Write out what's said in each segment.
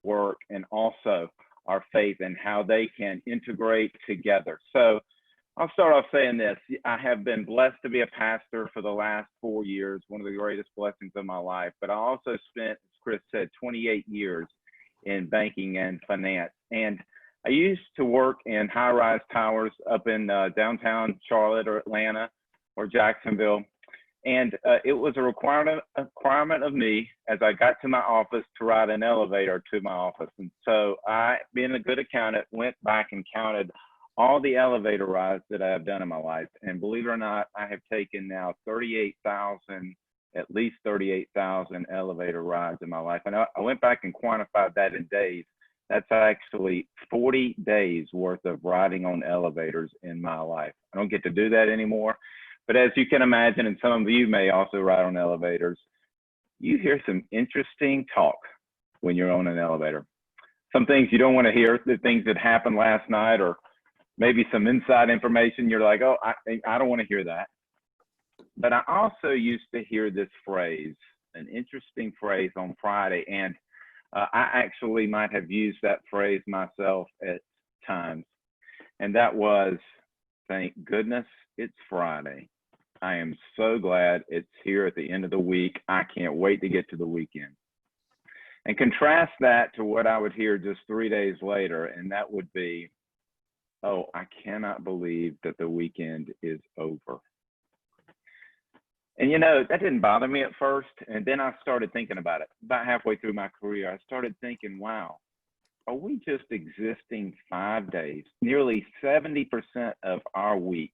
work, and also our faith and how they can integrate together. So I'll start off saying this. I have been blessed to be a pastor for the last 4 years, one of the greatest blessings of my life. But I also spent, as Chris said, 28 years in banking and finance. And I used to work in high-rise towers up in downtown Charlotte or Atlanta or Jacksonville. And it was a requirement of me as I got to my office to ride an elevator to my office. And so I, being a good accountant, went back and counted all the elevator rides that I have done in my life. And believe it or not, I have taken now at least 38,000 elevator rides in my life. And I went back and quantified that in days. That's actually 40 days worth of riding on elevators in my life. I don't get to do that anymore. But as you can imagine, and some of you may also ride on elevators, you hear some interesting talk when you're on an elevator. Some things you don't want to hear, the things that happened last night, or maybe some inside information. You're like, oh, I don't want to hear that. But I also used to hear this phrase, an interesting phrase on Friday. And I actually might have used that phrase myself at times. And that was, thank goodness it's Friday. I am so glad it's here at the end of the week. I can't wait to get to the weekend. And contrast that to what I would hear just 3 days later, and that would be, oh, I cannot believe that the weekend is over. And you know, that didn't bother me at first. And then I started thinking about it. About halfway through my career, I started thinking, wow, are we just existing 5 days, nearly 70% of our week,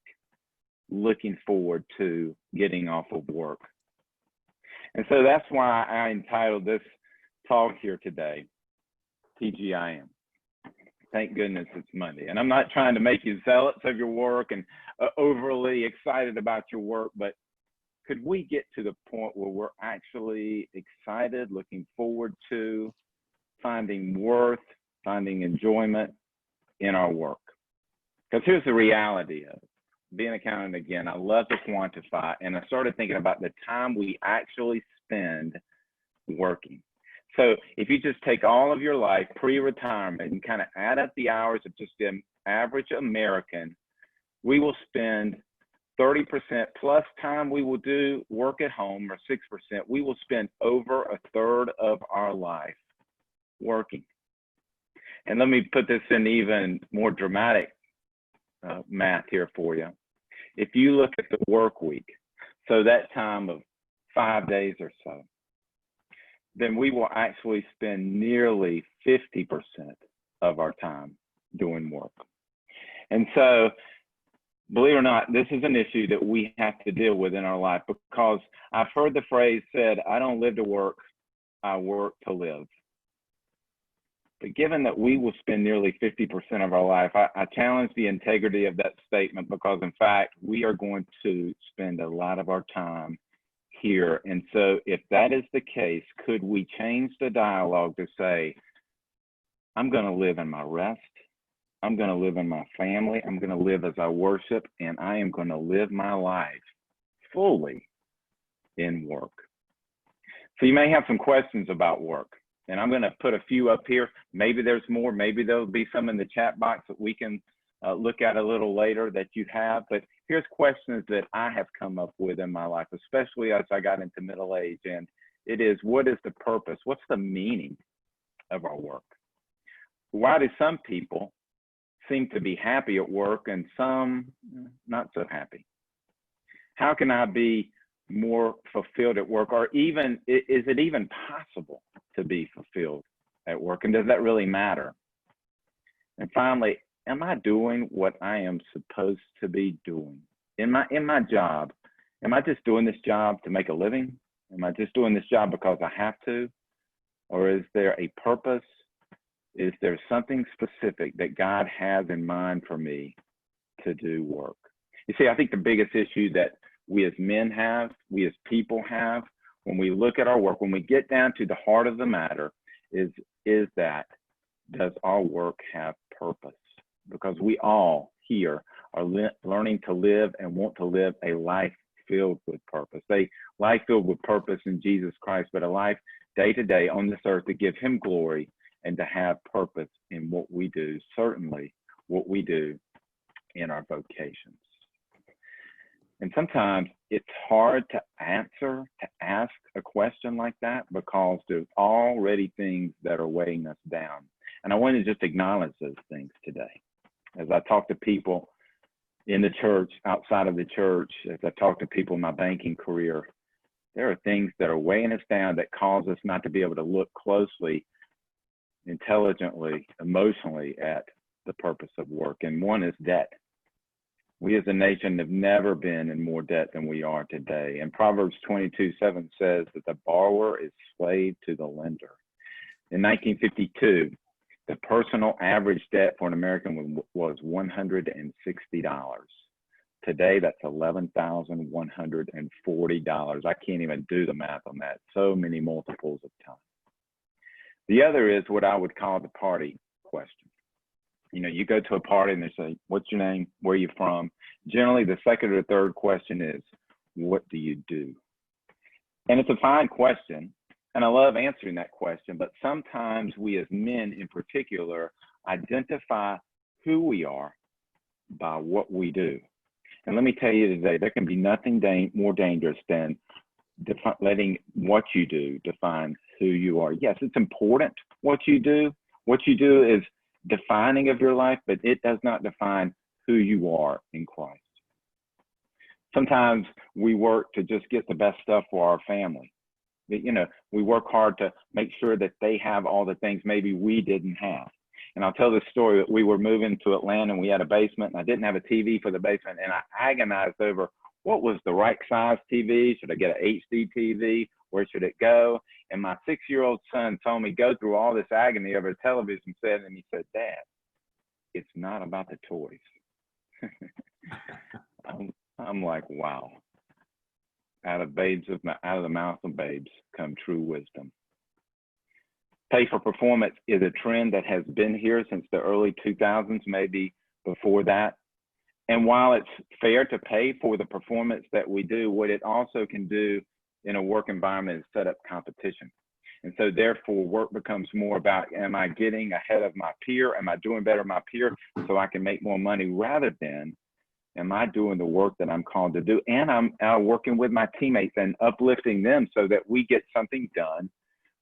looking forward to getting off of work? And so that's why I entitled this talk here today, TGIM. Thank goodness it's Monday. And I'm not trying to make you zealots of your work and overly excited about your work, but could we get to the point where we're actually excited, looking forward to, finding worth, finding enjoyment in our work? Because here's the reality of it. Being an accountant, again, I love to quantify, and I started thinking about the time we actually spend working. So if you just take all of your life pre-retirement and kind of add up the hours of just an average American, we will spend 30% plus time we will do work at home, or 6%. We will spend over a third of our life working. And let me put this in even more dramatic math here for you. If you look at the work week, so that time of 5 days or so, then we will actually spend nearly 50% of our time doing work. And so, believe it or not, this is an issue that we have to deal with in our life, because I've heard the phrase said, I don't live to work, I work to live. But given that we will spend nearly 50% of our life, I challenge the integrity of that statement, because in fact, we are going to spend a lot of our time here. And so if that is the case, could we change the dialogue to say, I'm going to live in my rest, I'm going to live in my family, I'm going to live as I worship, and I am going to live my life fully in work. So you may have some questions about work, and I'm going to put a few up here. Maybe there's more, maybe there'll be some in the chat box that we can look at a little later that you have. But here's questions that I have come up with in my life, especially as I got into middle age. And it is, what is the purpose? What's the meaning of our work? Why do some people seem to be happy at work and some not so happy? How can I be more fulfilled at work? Or even, is it even possible to be fulfilled at work? And does that really matter? And finally, am I doing what I am supposed to be doing in my job? Am I just doing this job to make a living? Am I just doing this job because I have to? Or is there a purpose? Is there something specific that God has in mind for me to do work? You see, I think the biggest issue that we as men have, we as people have, when we look at our work, when we get down to the heart of the matter, is that, does our work have purpose? Because we all here are learning to live and want to live a life filled with purpose. A life filled with purpose in Jesus Christ, but a life day to day on this earth to give him glory and to have purpose in what we do, certainly what we do in our vocations. And sometimes it's hard to ask a question like that because there's already things that are weighing us down. And I want to just acknowledge those things today. As I talk to people in the church, outside of the church, as I talk to people in my banking career, there are things that are weighing us down that cause us not to be able to look closely, intelligently, emotionally at the purpose of work. And one is debt. We as a nation have never been in more debt than we are today. And Proverbs 22:7 says that the borrower is slave to the lender. In 1952, the personal average debt for an American was $160. Today, that's $11,140. I can't even do the math on that. So many multiples of time. The other is what I would call the party question. You know, you go to a party and they say, what's your name? Where are you from? Generally, the second or third question is, what do you do? And it's a fine question, and I love answering that question, but sometimes we as men in particular identify who we are by what we do. And let me tell you today, there can be nothing more dangerous than letting what you do define who you are. Yes, it's important what you do. What you do is defining of your life, but it does not define who you are in Christ. Sometimes we work to just get the best stuff for our family. You know, we work hard to make sure that they have all the things maybe we didn't have. And I'll tell this story that we were moving to Atlanta and we had a basement and I didn't have a TV for the basement, and I agonized over what was the right size TV. Should I get an HD TV? Where should it go? And my 6-year-old son told me go through all this agony over a television set, and he said, Dad, it's not about the toys. I'm like, wow. Out of the mouth of babes come true wisdom. Pay for performance is a trend that has been here since the early 2000s, maybe before that. And while it's fair to pay for the performance that we do, what it also can do in a work environment is set up competition. And so therefore work becomes more about, am I getting ahead of my peer? Am I doing better than my peer so I can make more money, rather than, am I doing the work that I'm called to do? And I'm working with my teammates and uplifting them so that we get something done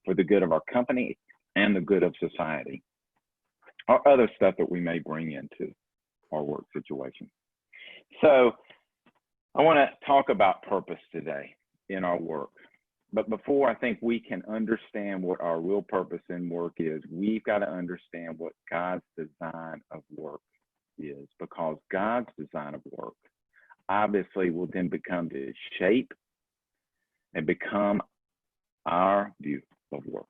for the good of our company and the good of society, or other stuff that we may bring into our work situation. So I want to talk about purpose today in our work. But before I think we can understand what our real purpose in work is, we've got to understand what God's design of work is, because God's design of work obviously will then become to shape and become our view of work.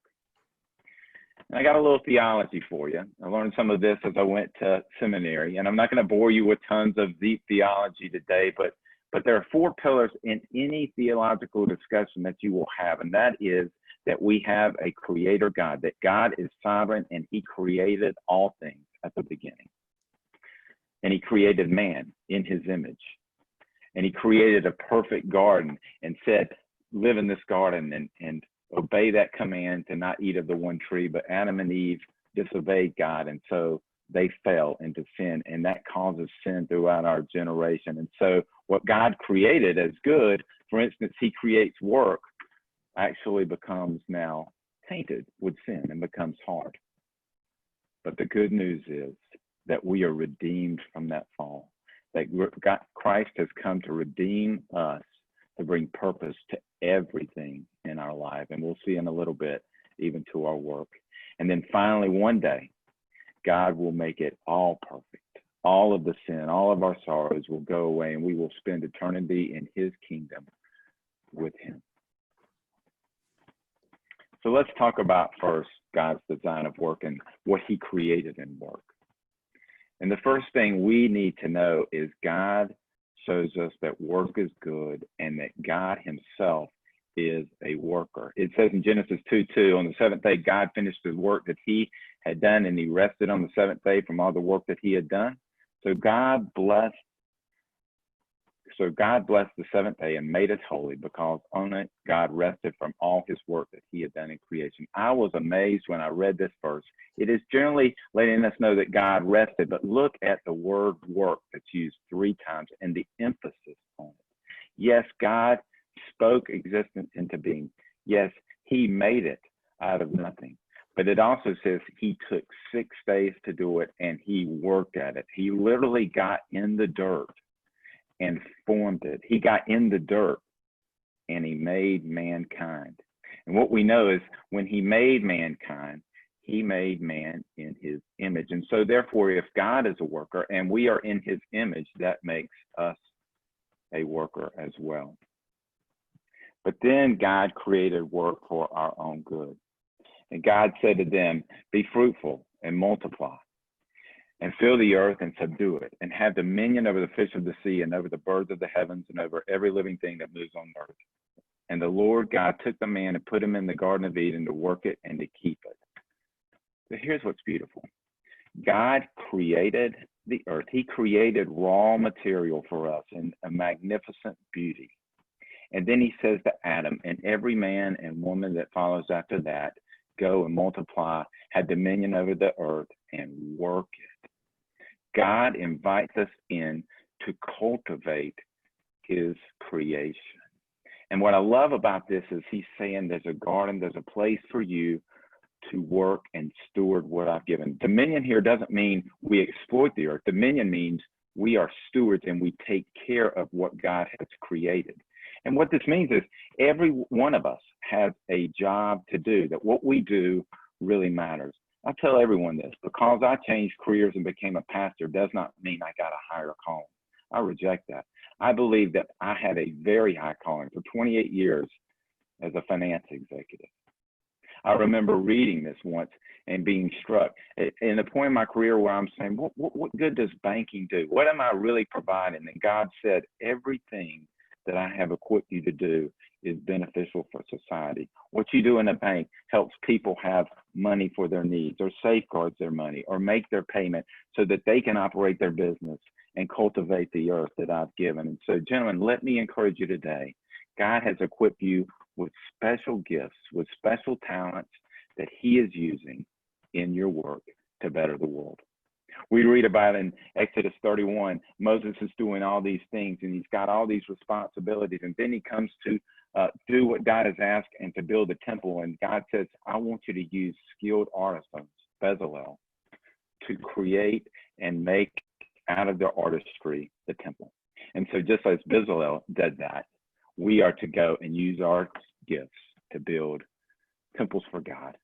And I got a little theology for you. I learned some of this as I went to seminary, and I'm not going to bore you with tons of deep theology today, but there are 4 pillars in any theological discussion that you will have, and that is that we have a creator God, that God is sovereign and he created all things at the beginning. And he created man in his image. And he created a perfect garden and said, live in this garden and obey that command to not eat of the one tree. But Adam and Eve disobeyed God, and so they fell into sin, and that causes sin throughout our generation. And so what God created as good, for instance, he creates work, actually becomes now tainted with sin and becomes hard. But the good news is that we are redeemed from that fall, that Christ has come to redeem us, to bring purpose to everything in our life. And we'll see in a little bit, even to our work. And then finally, one day, God will make it all perfect. All of the sin, all of our sorrows will go away, and we will spend eternity in his kingdom with him. So let's talk about first God's design of work and what he created in work. And the first thing we need to know is God shows us that work is good and that God himself is a worker. It says in Genesis 2:2, on the 7th day, God finished the work that he had done, and he rested on the 7th day from all the work that he had done. So God blessed the 7th day and made it holy, because on it God rested from all his work that he had done in creation. I was amazed when I read this verse. It is generally letting us know that God rested, but look at the word work that's used 3 times and the emphasis on it. Yes, God spoke existence into being. Yes, he made it out of nothing. But it also says he took 6 days to do it and he worked at it. He literally got in the dirt and formed it. He got in the dirt and he made mankind. And what we know is when he made mankind, he made man in his image. And so therefore, if God is a worker and we are in his image, that makes us a worker as well. But then God created work for our own good. And God said to them, be fruitful and multiply and fill the earth and subdue it and have dominion over the fish of the sea and over the birds of the heavens and over every living thing that moves on earth. And the Lord God took the man and put him in the Garden of Eden to work it and to keep it. So here's what's beautiful. God created the earth. He created raw material for us in a magnificent beauty. And then he says to Adam and every man and woman that follows after that, go and multiply, have dominion over the earth and work it. God invites us in to cultivate his creation. And what I love about this is he's saying there's a garden, there's a place for you to work and steward what I've given. Dominion here doesn't mean we exploit the earth. Dominion means we are stewards and we take care of what God has created. And what this means is every one of us has a job to do, that what we do really matters. I tell everyone this, because I changed careers and became a pastor does not mean I got a higher calling. I reject that. I believe that I had a very high calling for 28 years as a finance executive. I remember reading this once and being struck in the point in my career where I'm saying, what good does banking do? What am I really providing? And God said, everything that I have equipped you to do is beneficial for society. What you do in a bank helps people have money for their needs or safeguards their money or make their payment so that they can operate their business and cultivate the earth that I've given. And so, gentlemen, let me encourage you today. God has equipped you with special gifts, with special talents that he is using in your work to better the world. We read about in Exodus 31, Moses is doing all these things and he's got all these responsibilities. And then he comes to do what God has asked and to build a temple. And God says, I want you to use skilled artisans, Bezalel, to create and make out of their artistry the temple. And so just as Bezalel did that, we are to go and use our gifts to build temples for God,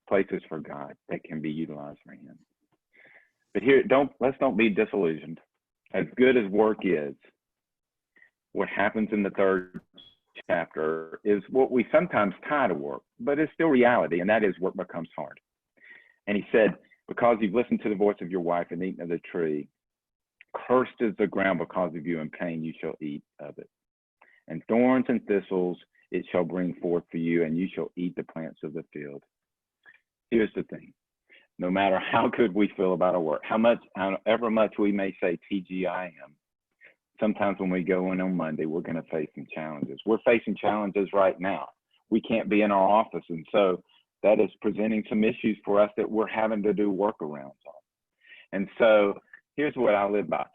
places for God that can be utilized for him. But here, let's don't be disillusioned. As good as work is, what happens in the 3rd chapter is what we sometimes tie to work, but it's still reality, and that is work becomes hard. And he said, because you've listened to the voice of your wife and eaten of the tree, cursed is the ground because of you, and pain you shall eat of it. And thorns and thistles it shall bring forth for you, and you shall eat the plants of the field. Here's the thing. No matter how good we feel about our work, however much we may say TGIM, sometimes when we go in on Monday, we're going to face some challenges. We're facing challenges right now. We can't be in our office. And so that is presenting some issues for us that we're having to do workarounds on. And so here's what I live by.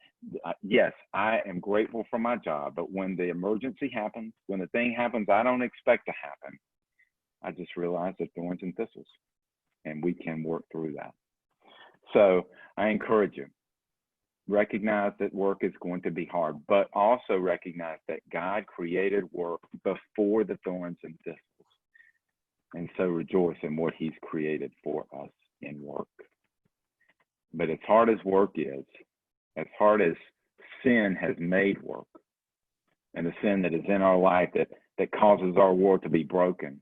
Yes, I am grateful for my job, but when the emergency happens, when the thing happens I don't expect to happen, I just realize that thorns and thistles, and we can work through that. So I encourage you, recognize that work is going to be hard, but also recognize that God created work before the thorns and thistles. And so rejoice in what he's created for us in work. But as hard as work is, as hard as sin has made work, and the sin that is in our life that causes our world to be broken,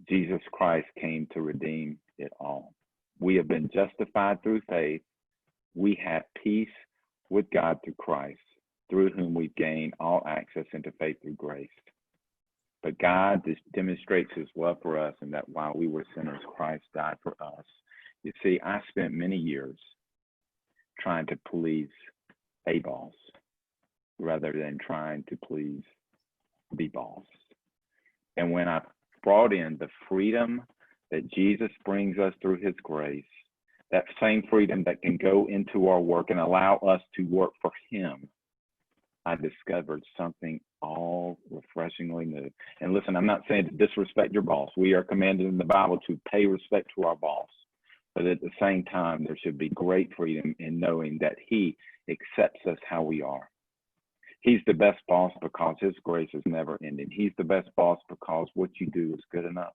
Jesus Christ came to redeem it all. We have been justified through faith. We have peace with God through Christ, through whom we've gained all access into faith through grace. But God demonstrates his love for us, and that while we were sinners, Christ died for us. You see, I spent many years trying to please a boss rather than trying to please the boss. And when I brought in the freedom that Jesus brings us through his grace, that same freedom that can go into our work and allow us to work for him, I discovered something all refreshingly new. And listen, I'm not saying to disrespect your boss. We are commanded in the Bible to pay respect to our boss. But at the same time, there should be great freedom in knowing that he accepts us how we are. He's the best boss because his grace is never ending. He's the best boss because what you do is good enough.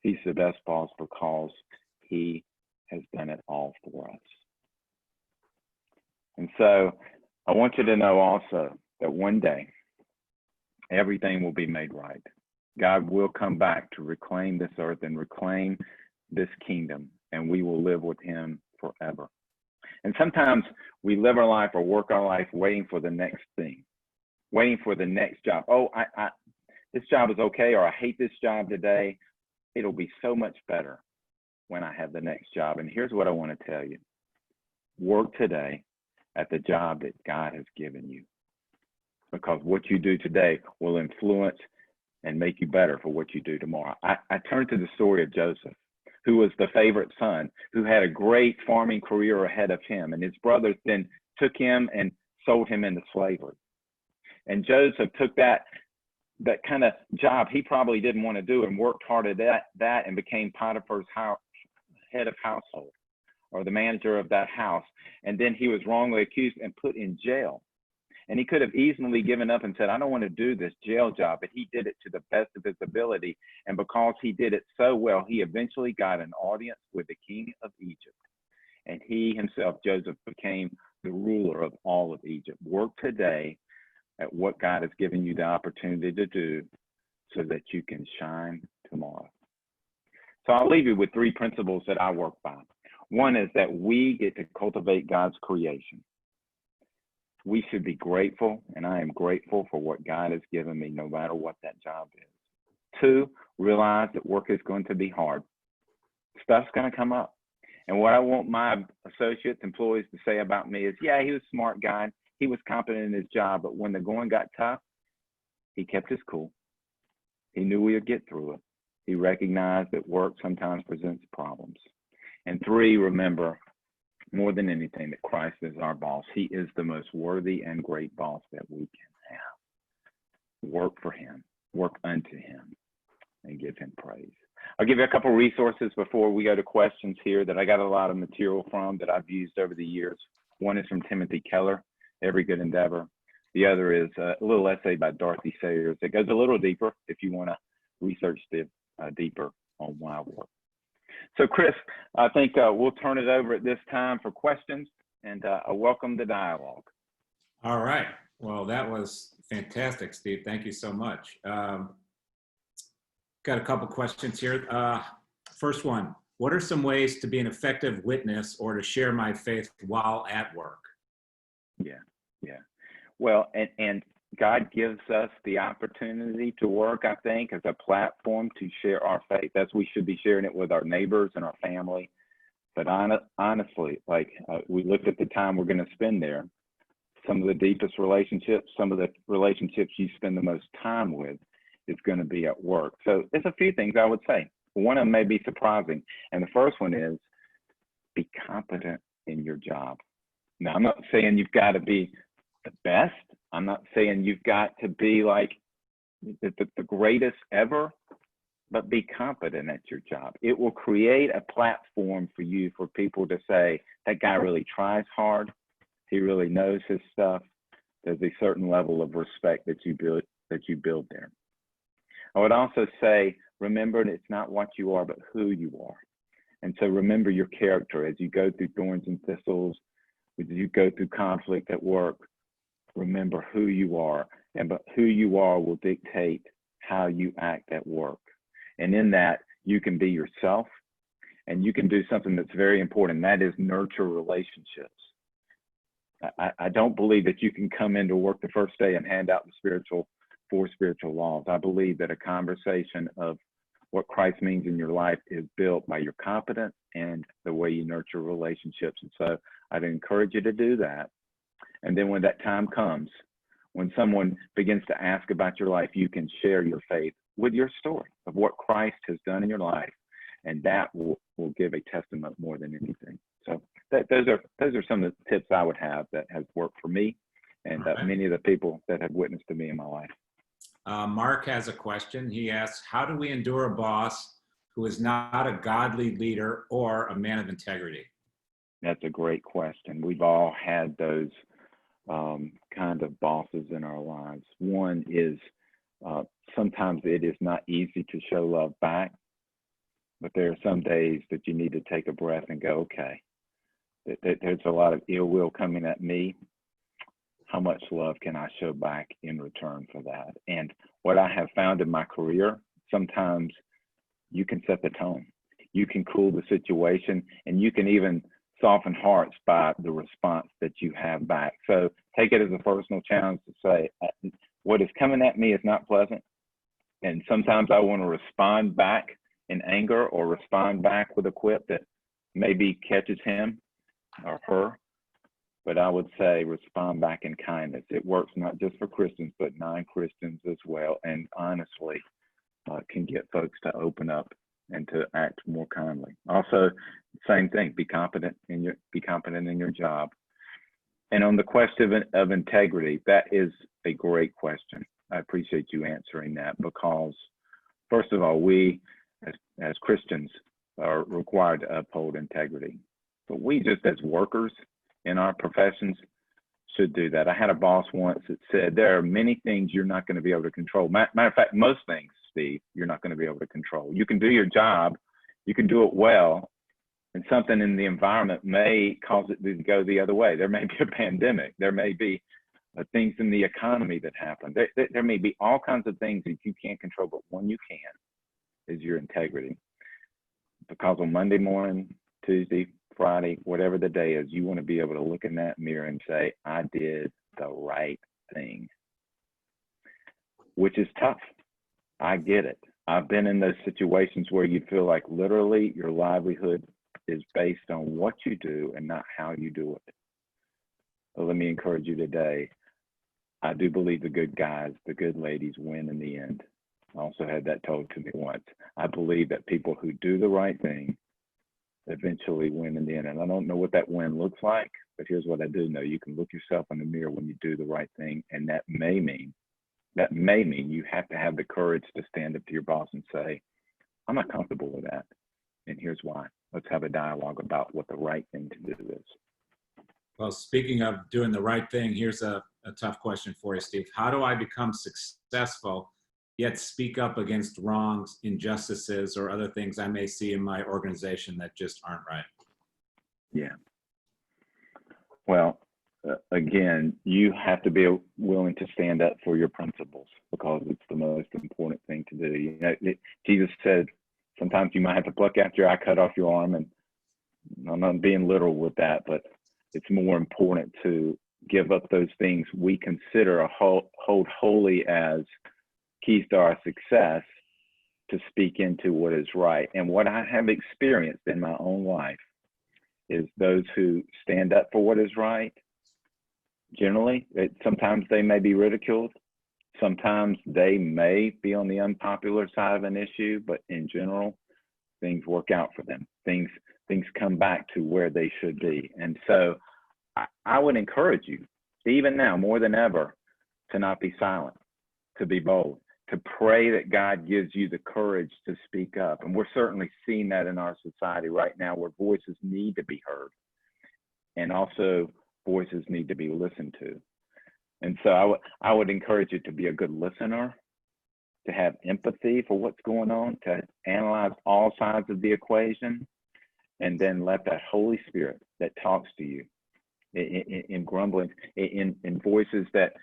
He's the best boss because he has done it all for us. And so I want you to know also that one day everything will be made right. God will come back to reclaim this earth and reclaim this kingdom, and we will live with him forever. And sometimes we live our life or work our life waiting for the next thing, waiting for the next job. Oh, this job is okay, or I hate this job today. It'll be so much better when I have the next job. And here's what I want to tell you. Work today at the job that God has given you, because what you do today will influence and make you better for what you do tomorrow. I turn to the story of Joseph, who was the favorite son, who had a great farming career ahead of him. And his brothers then took him and sold him into slavery. And Joseph took that kind of job he probably didn't want to do and worked hard at that and became Potiphar's head of household, or the manager of that house. And then he was wrongly accused and put in jail. And he could have easily given up and said, I don't want to do this jail job, but he did it to the best of his ability. And because he did it so well, he eventually got an audience with the king of Egypt. And he himself, Joseph, became the ruler of all of Egypt. Work today at what God has given you the opportunity to do so that you can shine tomorrow. So I'll leave you with three principles that I work by. One is that we get to cultivate God's creation. We should be grateful, and I am grateful for what God has given me, no matter what that job is. Two, realize that work is going to be hard. Stuff's going to come up. And what I want my associates, employees to say about me is, yeah, he was a smart guy. He was competent in his job, but when the going got tough, he kept his cool. He knew we would get through it. He recognized that work sometimes presents problems. And three, remember, more than anything, that Christ is our boss. He is the most worthy and great boss that we can have. Work for him, work unto him, and give him praise. I'll give you a couple resources before we go to questions here that I got a lot of material from that I've used over the years. One is from Timothy Keller, Every Good Endeavor. The other is a little essay by Dorothy Sayers that goes a little deeper if you want to research deeper on why work. So Chris, I think we'll turn it over at this time for questions, and I welcome the dialogue. All right. Well, that was fantastic, Steve. Thank you so much. Got a couple questions here. First one, what are some ways to be an effective witness or to share my faith while at work? Yeah. Well, and God gives us the opportunity to work, I think, as a platform to share our faith. We should be sharing it with our neighbors and our family. But honestly, we looked at the time we're going to spend there. Some of the deepest relationships, some of the relationships you spend the most time with is going to be at work. So there's a few things I would say. One of them may be surprising. And the first one is be competent in your job. Now, I'm not saying you've got to be the best. I'm not saying you've got to be like the greatest ever, but be competent at your job. It will create a platform for you, for people to say, that guy really tries hard. He really knows his stuff. There's a certain level of respect that you build there. I would also say, remember that it's not what you are, but who you are. And so remember your character as you go through thorns and thistles, as you go through conflict at work. Remember who you are, but who you are will dictate how you act at work. And in that, you can be yourself, and you can do something that's very important, and that is nurture relationships. I don't believe that you can come into work the first day and hand out the four spiritual laws. I believe that a conversation of what Christ means in your life is built by your competence and the way you nurture relationships. And so I'd encourage you to do that. And then when that time comes, when someone begins to ask about your life, you can share your faith with your story, of what Christ has done in your life, and that will give a testament more than anything. So those are some of the tips I would have that has worked for me and All right. many of the people that have witnessed to me in my life. Mark has a question. He asks, how do we endure a boss who is not a godly leader or a man of integrity? That's a great question. We've all had those kind of bosses in our lives. One is sometimes it is not easy to show love back, but there are some days that you need to take a breath and go, okay, there's a lot of ill will coming at me. How much love can I show back in return for that? And what I have found in my career, sometimes you can set the tone. You can cool the situation, and you can even soften hearts by the response that you have back. So take it as a personal challenge to say, what is coming at me is not pleasant. And sometimes I want to respond back in anger or respond back with a quip that maybe catches him or her. But I would say respond back in kindness. It works not just for Christians, but non-Christians as well. And honestly, can get folks to open up and to act more kindly. Also, same thing, be competent in your job. And on the question of integrity, that is a great question. I appreciate you answering that, because first of all, we as Christians are required to uphold integrity. But we just as workers in our professions should do that. I had a boss once that said, there are many things you're not going to be able to control. Matter of fact, most things, Steve, you're not going to be able to control. You can do your job, you can do it well, and something in the environment may cause it to go the other way. There may be a pandemic. There may be things in the economy that happen. There may be all kinds of things that you can't control, but one you can is your integrity. Because on Monday morning, Tuesday, Friday, whatever the day is, you want to be able to look in that mirror and say, I did the right thing, which is tough. I get it. I've been in those situations where you feel like literally your livelihood is based on what you do and not how you do it. So let me encourage you today. I do believe the good guys, the good ladies win in the end. I also had that told to me once. I believe that people who do the right thing eventually win in the end. And I don't know what that win looks like, but here's what I do know. You can look yourself in the mirror when you do the right thing, and that may mean you have to have the courage to stand up to your boss and say, I'm not comfortable with that, and here's why. Let's have a dialogue about what the right thing to do is. Well, speaking of doing the right thing, here's a tough question for you, Steve. How do I become successful yet speak up against wrongs, injustices, or other things I may see in my organization that just aren't right? Yeah. Well, again, you have to be willing to stand up for your principles, because it's the most important thing to do. You know, Jesus said, sometimes you might have to pluck out your eye, cut off your arm, and I'm not being literal with that, but it's more important to give up those things we consider hold holy as keys to our success, to speak into what is right. And what I have experienced in my own life is those who stand up for what is right, generally, sometimes they may be ridiculed. Sometimes they may be on the unpopular side of an issue, but in general, things work out for them. Things come back to where they should be. And so I would encourage you, even now more than ever, to not be silent, to be bold, to pray that God gives you the courage to speak up. And we're certainly seeing that in our society right now, where voices need to be heard, and also voices need to be listened to. And so I would encourage you to be a good listener, to have empathy for what's going on, to analyze all sides of the equation, and then let that Holy Spirit that talks to you in grumbling, in voices that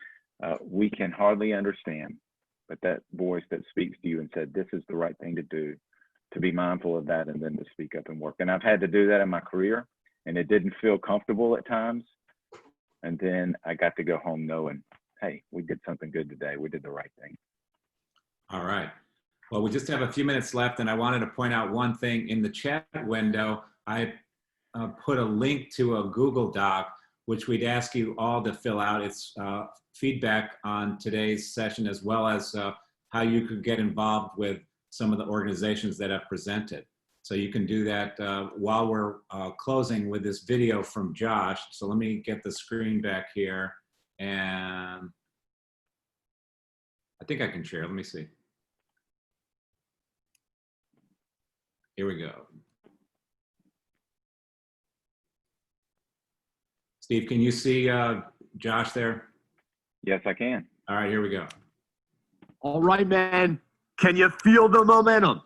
we can hardly understand, but that voice that speaks to you and said, this is the right thing to do, to be mindful of that and then to speak up and work. And I've had to do that in my career, and it didn't feel comfortable at times. And then I got to go home knowing, hey, we did something good today. We did the right thing. All right. Well, we just have a few minutes left, and I wanted to point out one thing. In the chat window, I put a link to a Google Doc, which we'd ask you all to fill out. It's feedback on today's session, as well as how you could get involved with some of the organizations that have presented. So you can do that while we're closing with this video from Josh. So let me get the screen back here, and I think I can share. Let me see. Here we go. Steve, can you see Josh there? Yes, I can. All right, here we go. All right, man. Can you feel the momentum?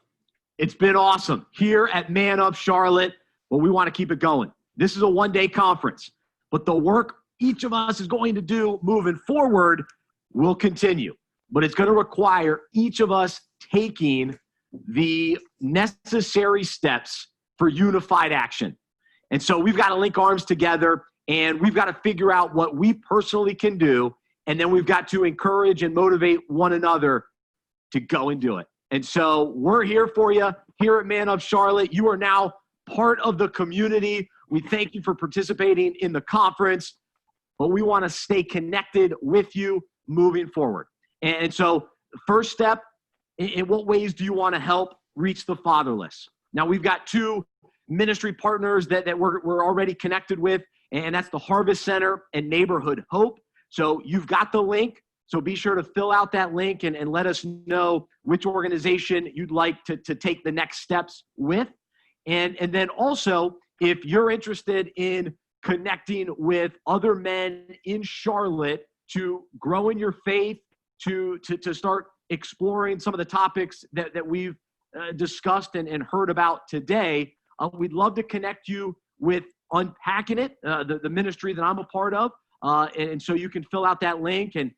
It's been awesome here at Man Up Charlotte, but we want to keep it going. This is a one-day conference, but the work each of us is going to do moving forward will continue. But it's going to require each of us taking the necessary steps for unified action. And so we've got to link arms together, and we've got to figure out what we personally can do, and then we've got to encourage and motivate one another to go and do it. And so we're here for you here at Man Up Charlotte. You are now part of the community. We thank you for participating in the conference, but we want to stay connected with you moving forward. And so first step, in what ways do you want to help reach the fatherless? Now, we've got two ministry partners that we're already connected with, and that's the Harvest Center and Neighborhood Hope. So you've got the link. So be sure to fill out that link and let us know which organization you'd like to take the next steps with. And then also, if you're interested in connecting with other men in Charlotte to grow in your faith, to start exploring some of the topics that we've discussed and heard about today, we'd love to connect you with Unpacking It, the ministry that I'm a part of. And so you can fill out that link and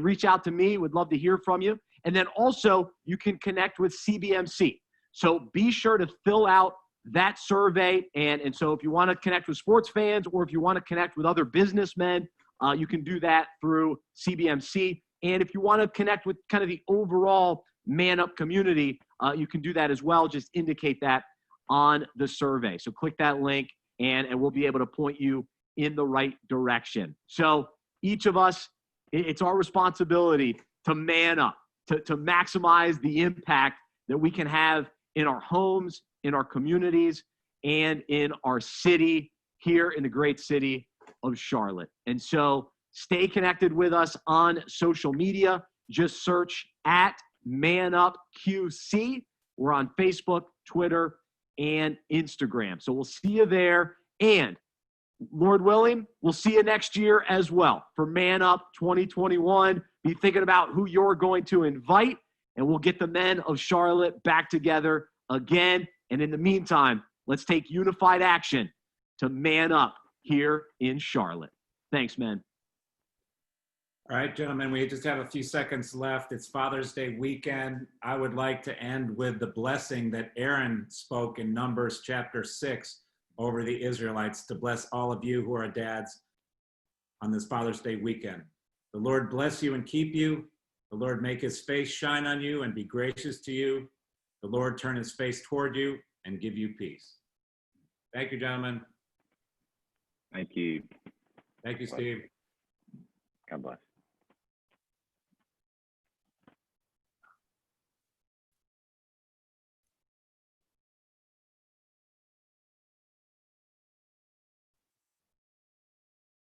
reach out to me. We'd love to hear from you. And then also you can connect with CBMC. So be sure to fill out that survey. And so if you want to connect with sports fans, or if you want to connect with other businessmen, you can do that through CBMC. And if you want to connect with kind of the overall Man Up community, you can do that as well. Just indicate that on the survey. So click that link and we'll be able to point you in the right direction. So each of us, it's our responsibility to man up, to maximize the impact that we can have in our homes, in our communities, and in our city here in the great city of Charlotte. And so stay connected with us on social media. Just search at ManUpQC. We're on Facebook, Twitter, and Instagram. So we'll see you there. And Lord willing, we'll see you next year as well for Man Up 2021. Be thinking about who you're going to invite, and we'll get the men of Charlotte back together again. And in the meantime, let's take unified action to man up here in Charlotte. Thanks, men. All right, gentlemen, we just have a few seconds left. It's Father's Day weekend. I would like to end with the blessing that Aaron spoke in Numbers chapter 6 over the Israelites, to bless all of you who are dads on this Father's Day weekend. The Lord bless you and keep you. The Lord make his face shine on you and be gracious to you. The Lord turn his face toward you and give you peace. Thank you, gentlemen. Thank you. Thank you, Steve. God bless.